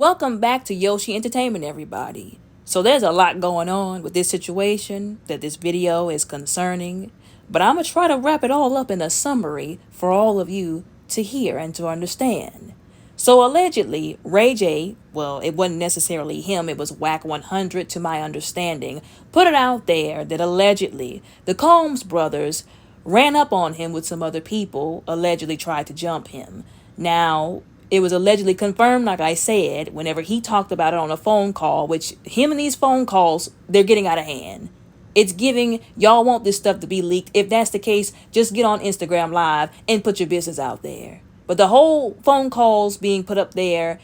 Welcome back to Yoshi Entertainment, everybody. So there's a lot going on with this situation that this video is concerning, but I'm going to try to wrap it all up in a summary for all of you to hear and to understand. So allegedly, Ray J, well, it wasn't necessarily him, it was Wack 100 to my understanding, put it out there that allegedly the Combs brothers ran up on him with some other people, allegedly tried to jump him. Now, it was allegedly confirmed, like I said, whenever he talked about it on a phone call, which him and these phone calls, they're getting out of hand. It's giving, y'all want this stuff to be leaked. If that's the case, just get on Instagram Live and put your business out there. But the whole phone calls being put up there,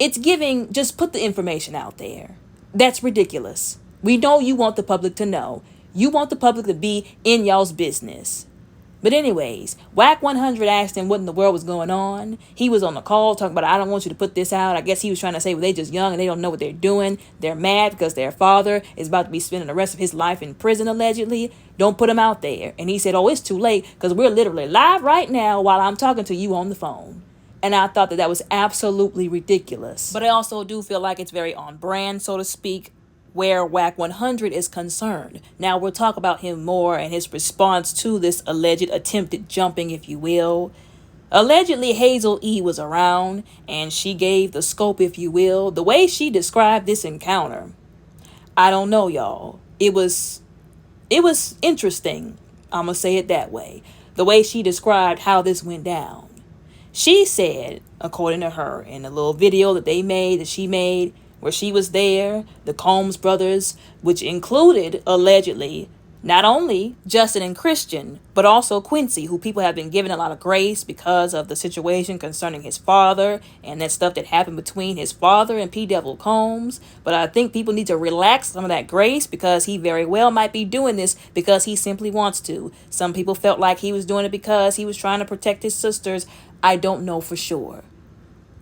it's giving, just put the information out there. That's ridiculous. We know you want the public to know. You want the public to be in y'all's business. But anyways, Wack 100 asked him what in the world was going on. He was on the call talking about, I don't want you to put this out. I guess he was trying to say, well, they're just young and they don't know what they're doing. They're mad because their father is about to be spending the rest of his life in prison, allegedly. Don't put him out there. And he said, oh, it's too late because we're literally live right now while I'm talking to you on the phone. And I thought that was absolutely ridiculous. But I also do feel like it's very on brand, so to speak, where Wack 100 is concerned. Now we'll talk about him more and his response to this alleged attempted jumping, if you will. Allegedly, Hazel E was around and she gave the scope, if you will. The way she described this encounter, I don't know, y'all. It was interesting. I'm gonna say it that way. The way she described how this went down. She said, according to her, in a little video that she made, where she was there, the Combs brothers, which included, allegedly, not only Justin and Christian, but also Quincy, who people have been giving a lot of grace because of the situation concerning his father and that stuff that happened between his father and P. Devil Combs. But I think people need to relax some of that grace because he very well might be doing this because he simply wants to. Some people felt like he was doing it because he was trying to protect his sisters. I don't know for sure.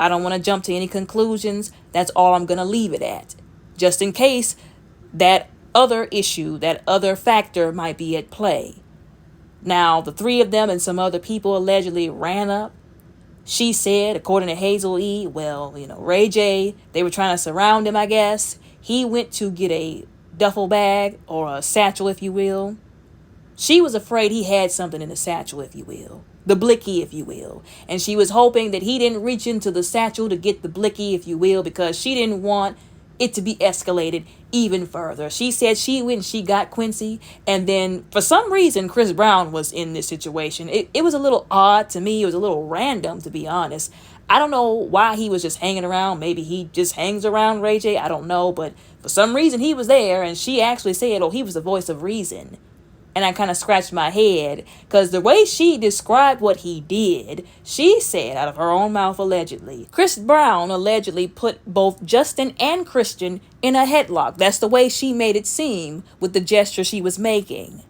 I don't want to jump to any conclusions. That's all I'm going to leave it at. Just in case that other issue, that other factor might be at play. Now, the three of them and some other people allegedly ran up. She said, according to Hazel E, well, Ray J, they were trying to surround him, I guess. He went to get a duffel bag or a satchel, if you will. She was afraid he had something in the satchel, if you will. The blicky, if you will. And she was hoping that he didn't reach into the satchel to get the blicky, if you will, because she didn't want it to be escalated even further. She said she went and she got Quincy, and then for some reason Chris Brown was in this situation. It was a little odd to me. It was a little random, to be honest. I don't know why he was just hanging around. Maybe he just hangs around Ray J. I don't know, but for some reason he was there, and she actually said, oh, he was the voice of reason. And I kind of scratched my head because the way she described what he did, she said out of her own mouth, allegedly, Chris Brown allegedly put both Justin and Christian in a headlock. That's the way she made it seem with the gesture she was making.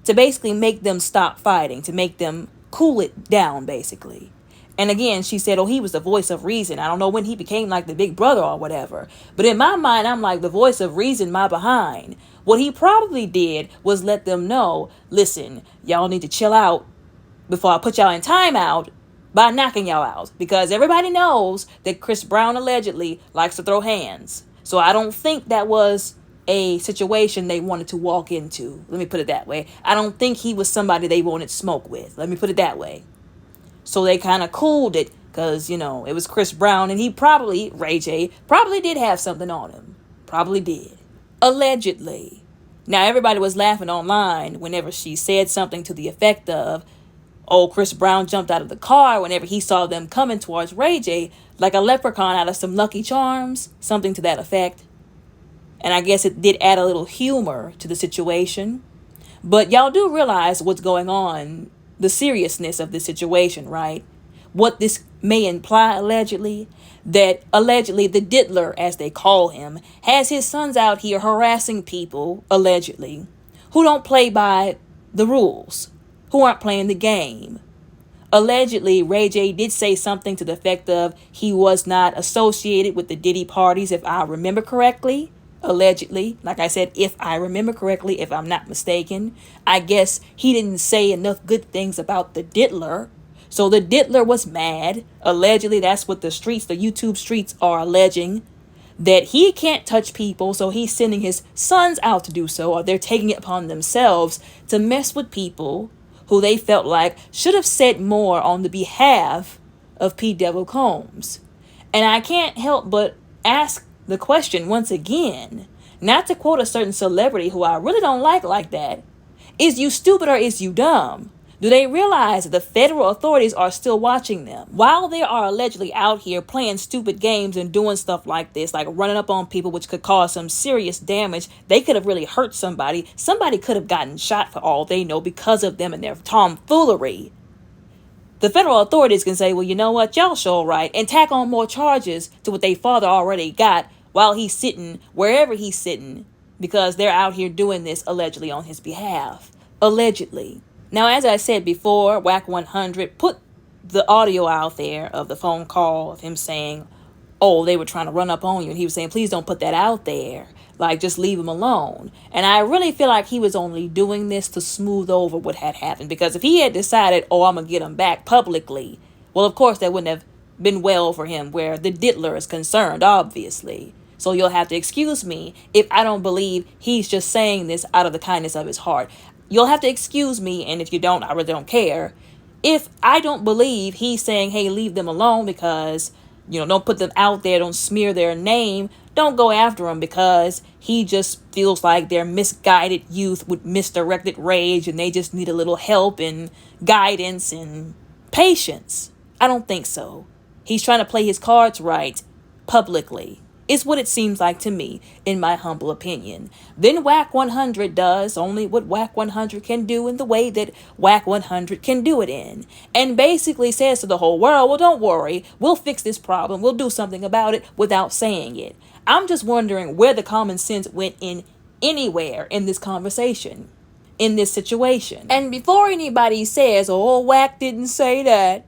To basically make them stop fighting, to make them cool it down, basically. And again, she said, oh, he was the voice of reason. I don't know when he became like the big brother or whatever. But in my mind, I'm like, the voice of reason, my behind. What he probably did was let them know, listen, y'all need to chill out before I put y'all in timeout by knocking y'all out. Because everybody knows that Chris Brown allegedly likes to throw hands. So I don't think that was a situation they wanted to walk into. Let me put it that way. I don't think he was somebody they wanted smoke with. Let me put it that way. So they kind of cooled it because, it was Chris Brown and Ray J, probably did have something on him. Probably did. Allegedly. Now, everybody was laughing online whenever she said something to the effect of, oh, Chris Brown jumped out of the car whenever he saw them coming towards Ray J like a leprechaun out of some Lucky Charms, something to that effect. And I guess it did add a little humor to the situation. But y'all do realize what's going on, the seriousness of the situation, right? What this may imply, allegedly, that allegedly the diddler, as they call him, has his sons out here harassing people, allegedly, who don't play by the rules, who aren't playing the game. Allegedly, Ray J did say something to the effect of he was not associated with the Diddy parties, if I remember correctly. Allegedly, like I said, if I remember correctly, if I'm not mistaken. I guess he didn't say enough good things about the diddler So the diddler was mad. Allegedly, that's what the streets, the YouTube streets are alleging, that he can't touch people, so he's sending his sons out to do so, or they're taking it upon themselves to mess with people who they felt like should have said more on the behalf of P. Devil Combs. And I can't help but ask the question once again, not to quote a certain celebrity who I really don't like that, is you stupid or is you dumb? Do they realize that the federal authorities are still watching them? While they are allegedly out here playing stupid games and doing stuff like this, like running up on people, which could cause some serious damage, they could have really hurt somebody. Somebody could have gotten shot for all they know because of them and their tomfoolery. The federal authorities can say, well, you know what, y'all sure right, and tack on more charges to what they father already got while he's sitting wherever he's sitting, because they're out here doing this allegedly on his behalf. Allegedly. Now, as I said before, Wack 100 put the audio out there of the phone call of him saying, oh, they were trying to run up on you. And he was saying, please don't put that out there. Like, just leave him alone. And I really feel like he was only doing this to smooth over what had happened. Because if he had decided, oh, I'm going to get him back publicly, well, of course, that wouldn't have been well for him where the diddler is concerned, obviously. So you'll have to excuse me if I don't believe he's just saying this out of the kindness of his heart. You'll have to excuse me, and if you don't, I really don't care. If I don't believe he's saying, hey, leave them alone because, don't put them out there, don't smear their name, don't go after them because he just feels like they're misguided youth with misdirected rage and they just need a little help and guidance and patience. I don't think so. He's trying to play his cards right publicly. It's what it seems like to me, in my humble opinion. Then Wack 100 does only what Wack 100 can do in the way that Wack 100 can do it in. And basically says to the whole world, well, don't worry, we'll fix this problem, we'll do something about it without saying it. I'm just wondering where the common sense went in anywhere in this conversation, in this situation. And before anybody says, oh, Wack didn't say that,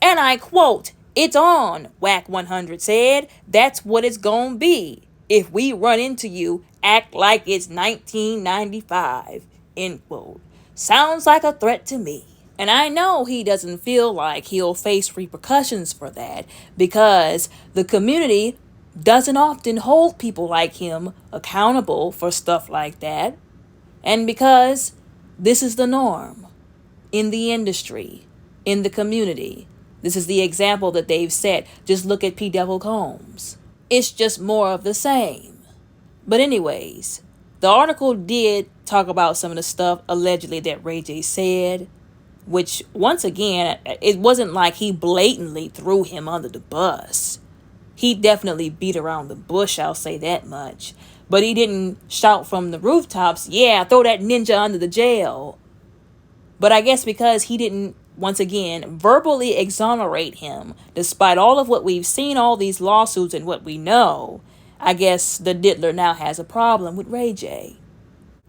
and I quote, it's on, Wack 100 said. That's what it's gonna be. If we run into you, act like it's 1995, end quote. Sounds like a threat to me. And I know he doesn't feel like he'll face repercussions for that because the community doesn't often hold people like him accountable for stuff like that. And because this is the norm in the industry, in the community. This is the example that they've set. Just look at P. Devil Combs. It's just more of the same. But anyways, the article did talk about some of the stuff allegedly that Ray J said, which once again, it wasn't like he blatantly threw him under the bus. He definitely beat around the bush, I'll say that much. But he didn't shout from the rooftops, yeah, throw that ninja under the jail. But I guess because he didn't, once again, verbally exonerate him, despite all of what we've seen, all these lawsuits and what we know, I guess the diddler now has a problem with Ray J.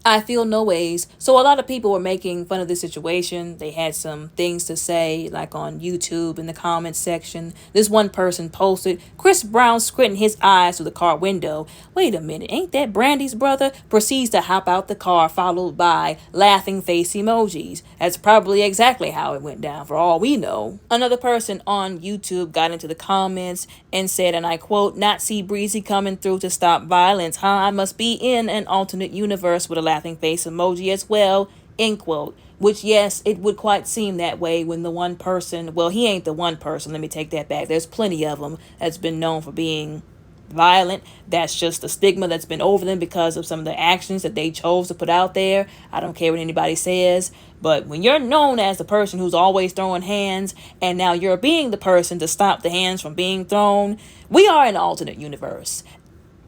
I feel no ways. So a lot of people were making fun of the situation. They had some things to say, like on YouTube in the comments section. This one person posted, Chris Brown squinting his eyes through the car window. Wait a minute, ain't that Brandi's brother? Proceeds to hop out the car, followed by laughing face emojis. That's probably exactly how it went down, for all we know. Another person on YouTube got into the comments and said, and I quote, not see Breezy coming through to stop violence, huh? I must be in an alternate universe with a laughing face emoji as well, end quote. Which, yes, it would quite seem that way when the one person, well, he ain't the one person, let me take that back. There's plenty of them that's been known for being violent. That's just the stigma that's been over them because of some of the actions that they chose to put out there. I don't care what anybody says. But when you're known as the person who's always throwing hands, and now you're being the person to stop the hands from being thrown, we are in an alternate universe,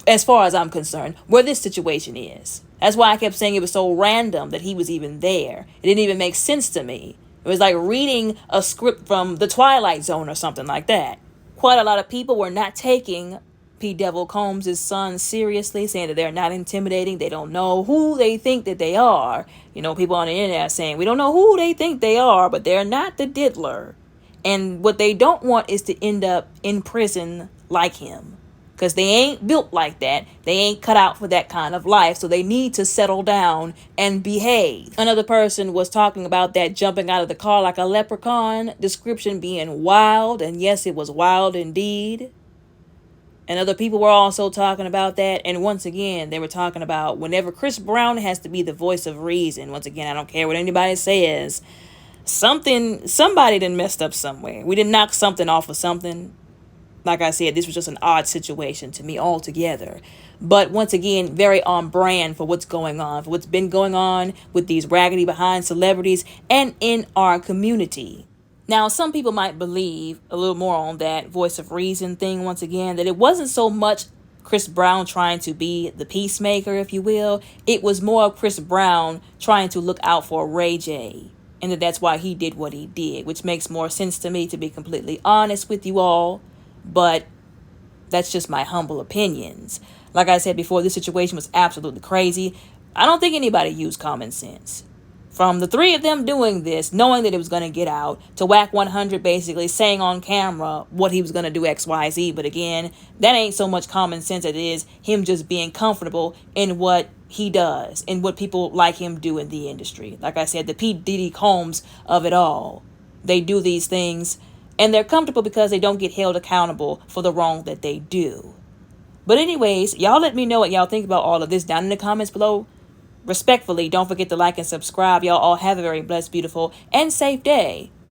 as far as I'm concerned, where this situation is. That's why I kept saying it was so random that he was even there. It didn't even make sense to me. It was like reading a script from The Twilight Zone or something like that. Quite a lot of people were not taking P. Devil Combs' son seriously, saying that they're not intimidating. They don't know who they think that they are. People on the internet saying, we don't know who they think they are, but they're not the diddler. And what they don't want is to end up in prison like him. because they ain't built like that. They ain't cut out for that kind of life. So they need to settle down and behave. Another person was talking about that jumping out of the car like a leprechaun description being wild. And yes, it was wild indeed. And other people were also talking about that. And once again, they were talking about whenever Chris Brown has to be the voice of reason. Once again, I don't care what anybody says. Somebody done messed up somewhere. We didn't knock something off of something. Like I said, this was just an odd situation to me altogether. But once again, very on brand for what's going on, for what's been going on with these raggedy behind celebrities and in our community. Now, some people might believe a little more on that voice of reason thing once again, that it wasn't so much Chris Brown trying to be the peacemaker, if you will. It was more Chris Brown trying to look out for Ray J. And that's why he did what he did, which makes more sense to me, to be completely honest with you all. But that's just my humble opinions. Like I said before, this situation was absolutely crazy. I don't think anybody used common sense. From the three of them doing this, knowing that it was going to get out, to Wack 100 basically saying on camera what he was going to do X, Y, Z. But again, that ain't so much common sense as it is him just being comfortable in what he does and what people like him do in the industry. Like I said, the P. Diddy Combs of it all. They do these things and they're comfortable because they don't get held accountable for the wrong that they do. But anyways, y'all let me know what y'all think about all of this down in the comments below. Respectfully, don't forget to like and subscribe. Y'all all have a very blessed, beautiful, and safe day.